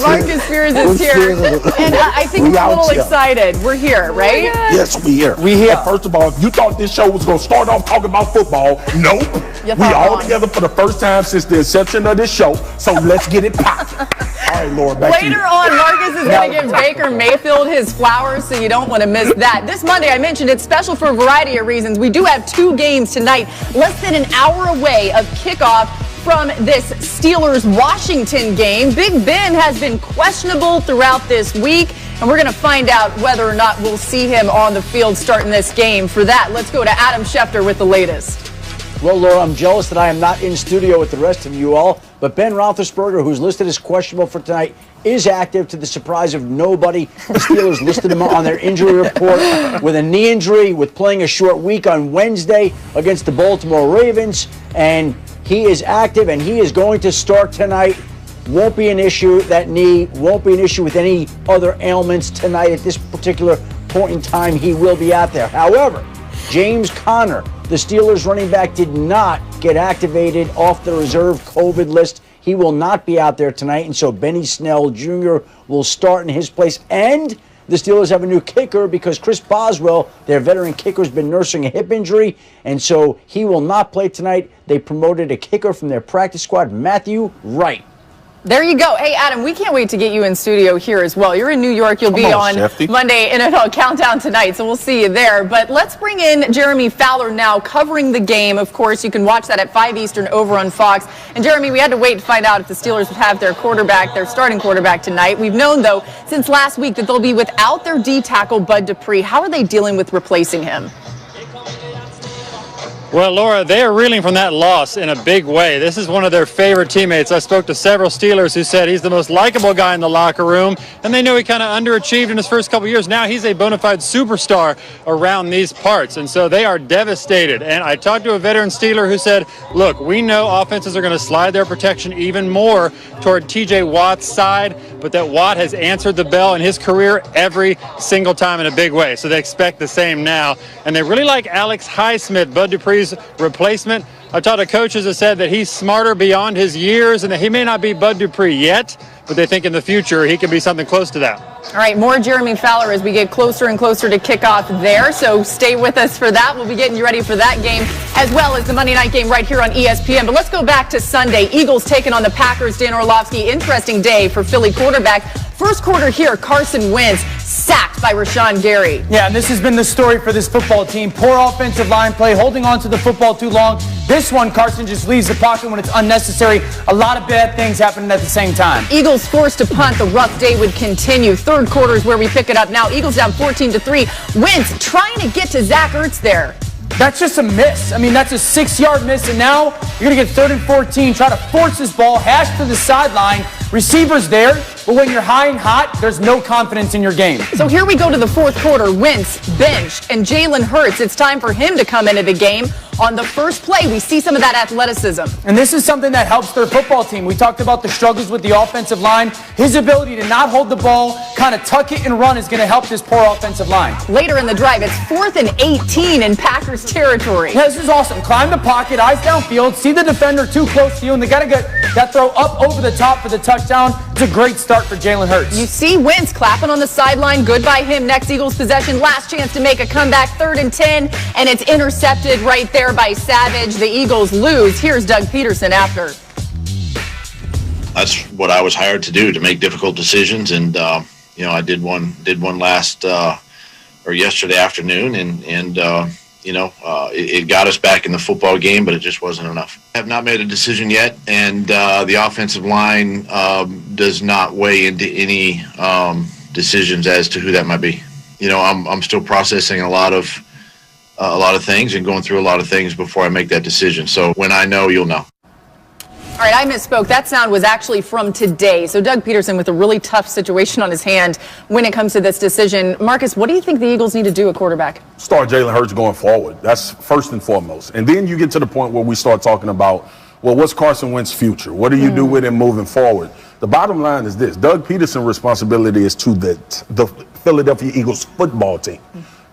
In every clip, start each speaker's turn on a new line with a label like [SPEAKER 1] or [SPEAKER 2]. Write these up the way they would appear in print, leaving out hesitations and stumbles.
[SPEAKER 1] Marcus Spears is here, and I think we're a little excited. We're here, right?
[SPEAKER 2] Yes, we here.
[SPEAKER 3] We here.
[SPEAKER 2] First of all, if you thought this show was going to start off talking about football, nope. We all together for the first time since the inception of this show, so let's get it popping. All right, Laura, back to you.
[SPEAKER 1] Later on, Marcus is going to give Baker Mayfield his flowers, so you don't want to miss that. This Monday, I mentioned it's special for a variety of reasons. We do have 2 games tonight, less than an hour away of kickoff from this Steelers-Washington game. Big Ben has been questionable throughout this week, and we're going to find out whether or not we'll see him on the field starting this game. For that, let's go to Adam Schefter with the latest.
[SPEAKER 3] Well, Laura, I'm jealous that I am not in studio with the rest of you all, but Ben Roethlisberger, who's listed as questionable for tonight, is active to the surprise of nobody. The Steelers listed him on their injury report with a knee injury, with playing a short week on Wednesday against the Baltimore Ravens, and he is active and he is going to start tonight. Won't be an issue. That knee won't be an issue with any other ailments tonight. At this particular point in time, he will be out there. However, James Conner, the Steelers running back, did not get activated off the reserve COVID list. He will not be out there tonight, and so Benny Snell Jr. will start in his place. And the Steelers have a new kicker because Chris Boswell, their veteran kicker, has been nursing a hip injury, and so he will not play tonight. They promoted a kicker from their practice squad, Matthew Wright.
[SPEAKER 1] There you go. Hey, Adam, we can't wait to get you in studio here as well. You're in New York. You'll be on Monday NFL Countdown tonight, so we'll see you there. But let's bring in Jeremy Fowler now, covering the game. Of course, you can watch that at 5 Eastern over on Fox. And, Jeremy, we had to wait to find out if the Steelers would have their quarterback, their starting quarterback tonight. We've known, though, since last week that they'll be without their D tackle, Bud Dupree. How are they dealing with replacing him?
[SPEAKER 4] Well, Laura, they are reeling from that loss in a big way. This is one of their favorite teammates. I spoke to several Steelers who said he's the most likable guy in the locker room, and they knew he kind of underachieved in his first couple years. Now he's a bona fide superstar around these parts, and so they are devastated. And I talked to a veteran Steeler who said, look, we know offenses are going to slide their protection even more toward T.J. Watt's side, but that Watt has answered the bell in his career every single time in a big way. So they expect the same now. And they really like Alex Highsmith, Bud Dupree's replacement. I talked to coaches that said that he's smarter beyond his years and that he may not be Bud Dupree yet, but they think in the future he could be something close to that.
[SPEAKER 1] All right, more Jeremy Fowler as we get closer and closer to kickoff there, so stay with us for that. We'll be getting you ready for that game as well as the Monday night game right here on ESPN. But let's go back to Sunday. Eagles taking on the Packers. Dan Orlovsky, interesting day for Philly quarterback. First quarter here, Carson Wentz sacked by Rashawn Gary.
[SPEAKER 5] Yeah, and this has been the story for this football team. Poor offensive line play, holding on to the football too long. This one, Carson just leaves the pocket when it's unnecessary. A lot of bad things happening at the same time.
[SPEAKER 1] Eagles forced to punt. The rough day would continue. Third quarter is where we pick it up now. Eagles down 14-3. Wentz trying to get to Zach Ertz there.
[SPEAKER 5] That's just a miss. I mean, that's a 6-yard miss, and now you're going to get 3rd and 14. Try to force this ball, hash to the sideline. Receivers there, but when you're high and hot, there's no confidence in your game.
[SPEAKER 1] So here we go to the fourth quarter. Wentz benched, and Jalen Hurts, it's time for him to come into the game. On the first play, we see some of that athleticism.
[SPEAKER 5] And this is something that helps their football team. We talked about the struggles with the offensive line. His ability to not hold the ball, kind of tuck it and run is going to help this poor offensive line.
[SPEAKER 1] Later in the drive, it's 4th and 18 in Packers territory.
[SPEAKER 5] Yeah, this is awesome. Climb the pocket, eyes downfield, see the defender too close to you, and they got to get that throw up over the top for the touchdown. It's a great start for Jalen Hurts.
[SPEAKER 1] You see Wentz clapping on the sideline. Good by him. Next Eagles possession. Last chance to make a comeback. 3rd and 10, and it's intercepted right there by Savage. The Eagles lose. Here's Doug Peterson after.
[SPEAKER 6] That's what I was hired to do, to make difficult decisions, and I did one last or yesterday afternoon, and it got us back in the football game, but it just wasn't enough. I have not made a decision yet, and the offensive line does not weigh into any decisions as to who that might be. I'm still processing a lot of things and going through a lot of things before I make that decision. So when I know, you'll know.
[SPEAKER 1] All right, I misspoke. That sound was actually from today. So Doug Peterson with a really tough situation on his hand when it comes to this decision. Marcus, what do you think the Eagles need to do at quarterback?
[SPEAKER 2] Start Jalen Hurts going forward. That's first and foremost. And then you get to the point where we start talking about, well, what's Carson Wentz's future? What do you do with him moving forward? The bottom line is this. Doug Peterson's responsibility is to the Philadelphia Eagles football team.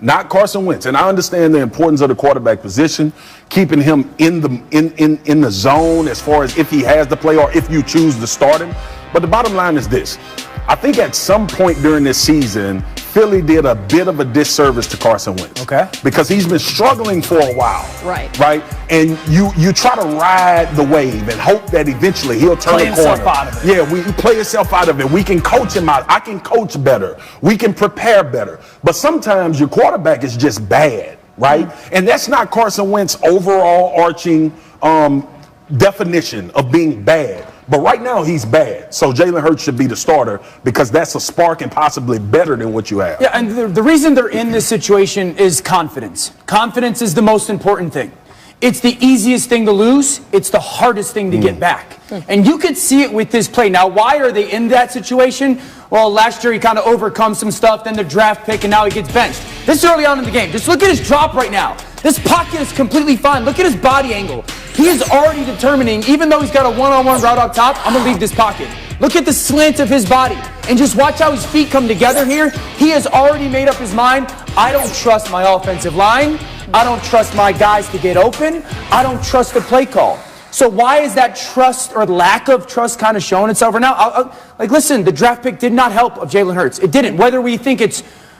[SPEAKER 2] Not Carson Wentz. And I understand the importance of the quarterback position, keeping him in the zone as far as if he has to play or if you choose to start him. But the bottom line is this. I think at some point during this season, Philly did a bit of a disservice to Carson Wentz.
[SPEAKER 5] Okay.
[SPEAKER 2] Because he's been struggling for a while.
[SPEAKER 1] Right.
[SPEAKER 2] Right? And you try to ride the wave and hope that eventually he'll turn
[SPEAKER 5] Play
[SPEAKER 2] the corner.
[SPEAKER 5] himself out of it.
[SPEAKER 2] Yeah, we play himself out of it. We can coach him out. I can coach better. We can prepare better. But sometimes your quarterback is just bad, right? And that's not Carson Wentz's overall arching definition of being bad. But right now he's bad. So Jalen Hurts should be the starter because that's a spark and possibly better than what you have.
[SPEAKER 5] Yeah, and the reason they're in this situation is confidence. Confidence is the most important thing. It's the easiest thing to lose. It's the hardest thing to get back. And you could see it with this play. Now, why are they in that situation? Well, last year he kind of overcome some stuff, then the draft pick, and now he gets benched. This is early on in the game. Just look at his drop right now. This pocket is completely fine. Look at his body angle. He is already determining, even though he's got a one-on-one route up top, I'm going to leave this pocket. Look at the slant of his body. And just watch how his feet come together here. He has already made up his mind. I don't trust my offensive line. I don't trust my guys to get open. I don't trust the play call. So why is that trust or lack of trust kind of showing itself right now? Listen, the draft pick did not help of Jalen Hurts. It didn't. Whether we think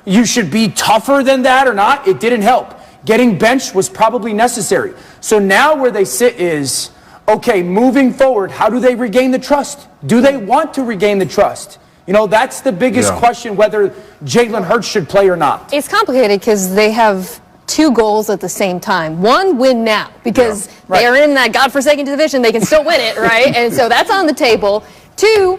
[SPEAKER 5] you should be tougher than that or not, it didn't help. Getting benched was probably necessary. So now where they sit is, okay, moving forward, how do they regain the trust? Do they want to regain the trust? You know, that's the biggest question, whether Jalen Hurts should play or not.
[SPEAKER 7] It's complicated because they have two goals at the same time. One, win now, because they're in that godforsaken division. They can still win it, right? And so that's on the table. Two,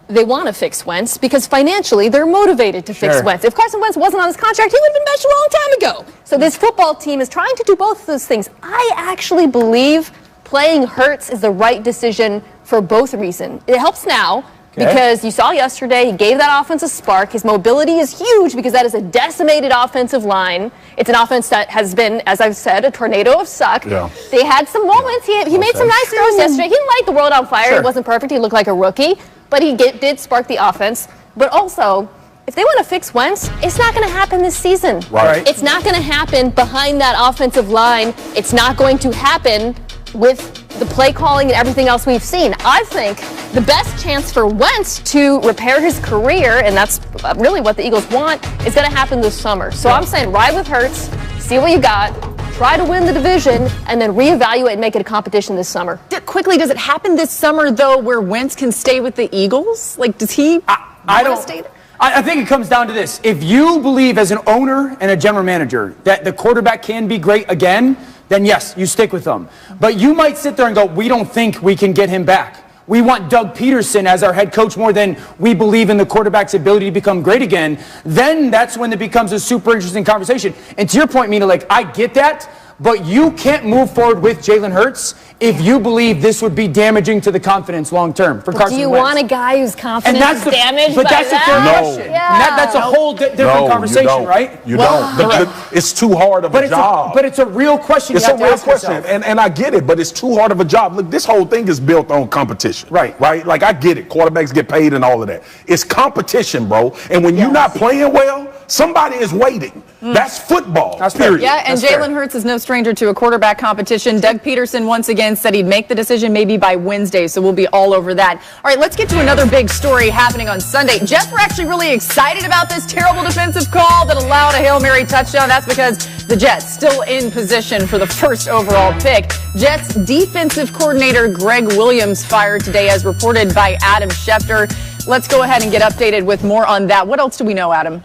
[SPEAKER 7] they want to fix Wentz because financially they're motivated to fix Wentz. If Carson Wentz wasn't on his contract, he would have been benched a long time ago. So this football team is trying to do both of those things. I actually believe playing Hurts is the right decision for both reasons. It helps now because you saw yesterday he gave that offense a spark. His mobility is huge because that is a decimated offensive line. It's an offense that has been, as I've said, a tornado of suck. Yeah. They had some moments. He made some nice throws yesterday. He didn't light the world on fire. He wasn't perfect. He looked like a rookie. But he did spark the offense. But also, if they want to fix Wentz, it's not going to happen this season.
[SPEAKER 2] Right.
[SPEAKER 7] It's not going to happen behind that offensive line. It's not going to happen with the play calling and everything else we've seen. I think the best chance for Wentz to repair his career, and that's really what the Eagles want, is going to happen this summer. So I'm saying ride with Hurts, see what you got, try to win the division, and then reevaluate and make it a competition this summer.
[SPEAKER 1] Quickly, does it happen this summer, though, where Wentz can stay with the Eagles? Like, does he want to stay there?
[SPEAKER 5] I think it comes down to this. If you believe as an owner and a general manager that the quarterback can be great again, then yes, you stick with them. But you might sit there and go, we don't think we can get him back. We want Doug Peterson as our head coach more than we believe in the quarterback's ability to become great again. Then that's when it becomes a super interesting conversation. And to your point, Mina, like, I get that, but you can't move forward with Jalen Hurts if you believe this would be damaging to the confidence long term for Carson Wentz.
[SPEAKER 7] Do you want a guy whose confidence is damaged
[SPEAKER 5] but
[SPEAKER 7] by
[SPEAKER 5] that's
[SPEAKER 7] that?
[SPEAKER 5] a fair question.
[SPEAKER 7] Yeah.
[SPEAKER 5] That's a whole different conversation, right?
[SPEAKER 2] You don't. It's too hard of a job.
[SPEAKER 5] But it's a real question.
[SPEAKER 2] It's a real question, and I get it, but it's too hard of a job. Look, this whole thing is built on competition. Right. Like, I get it. Quarterbacks get paid and all of that. It's competition, bro. And when you're not playing well, somebody is waiting. That's football. That's period.
[SPEAKER 1] Yeah, and Jalen Hurts is no stranger to a quarterback competition. Doug Peterson once again said he'd make the decision maybe by Wednesday, so we'll be all over that. All right, let's get to another big story happening on Sunday. Jets were actually really excited about this terrible defensive call that allowed a Hail Mary touchdown. That's because the Jets still in position for the first overall pick. Jets defensive coordinator Greg Williams fired today, as reported by Adam Schefter. Let's go ahead and get updated with more on that. What else do we know, Adam?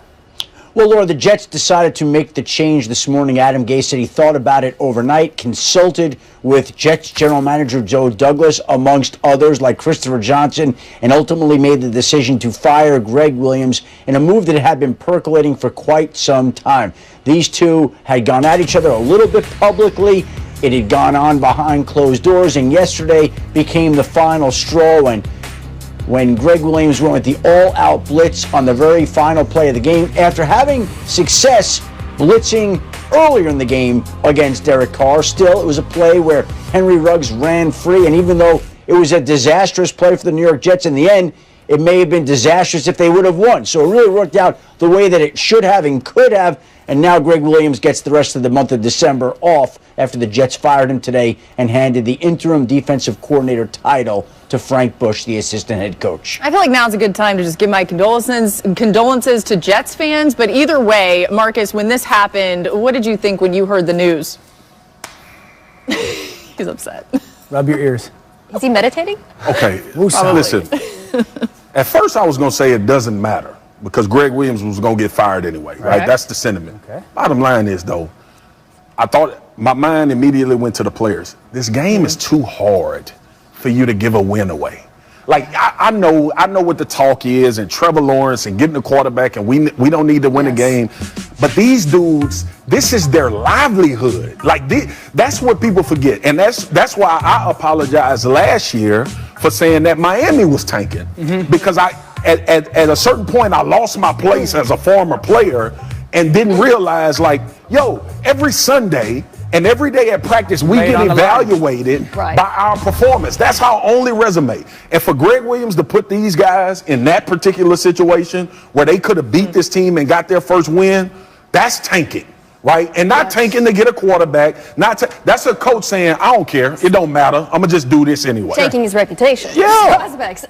[SPEAKER 3] Well, Laura, the Jets decided to make the change this morning. Adam Gase said he thought about it overnight, consulted with Jets general manager Joe Douglas, amongst others like Christopher Johnson, and ultimately made the decision to fire Greg Williams in a move that had been percolating for quite some time. These two had gone at each other a little bit publicly. It had gone on behind closed doors, and yesterday became the final straw when Greg Williams went with the all-out blitz on the very final play of the game after having success blitzing earlier in the game against Derek Carr. Still, it was a play where Henry Ruggs ran free, and even though it was a disastrous play for the New York Jets in the end, it may have been disastrous if they would have won. So it really worked out the way that it should have and could have. And now Greg Williams gets the rest of the month of December off after the Jets fired him today and handed the interim defensive coordinator title to Frank Bush, the assistant head coach.
[SPEAKER 1] I feel like now's a good time to just give my condolences to Jets fans. But either way, Marcus, when this happened, what did you think when you heard the news? He's upset.
[SPEAKER 5] Rub your ears.
[SPEAKER 7] Is he meditating?
[SPEAKER 2] Okay, listen. At first, I was going to say it doesn't matter because Greg Williams was going to get fired anyway, right? That's the sentiment.
[SPEAKER 5] Okay.
[SPEAKER 2] Bottom line is, though, I thought my mind immediately went to the players. This game is too hard for you to give a win away. Like, I know what the talk is, and Trevor Lawrence and getting the quarterback, and we don't need to win a game. But these dudes, this is their livelihood. Like, that's what people forget. And that's why I apologized last year for saying that Miami was tanking. Because at a certain point, I lost my place as a former player and didn't realize, like, yo, every Sunday and every day at practice, we get evaluated by our performance. That's our only resume. And for Greg Williams to put these guys in that particular situation where they could have beat this team and got their first win, that's tanking, right? And not tanking to get a quarterback. That's a coach saying, I don't care. It don't matter. I'm going to just do this anyway.
[SPEAKER 7] Taking his reputation.
[SPEAKER 2] Yeah.
[SPEAKER 7] Prospects.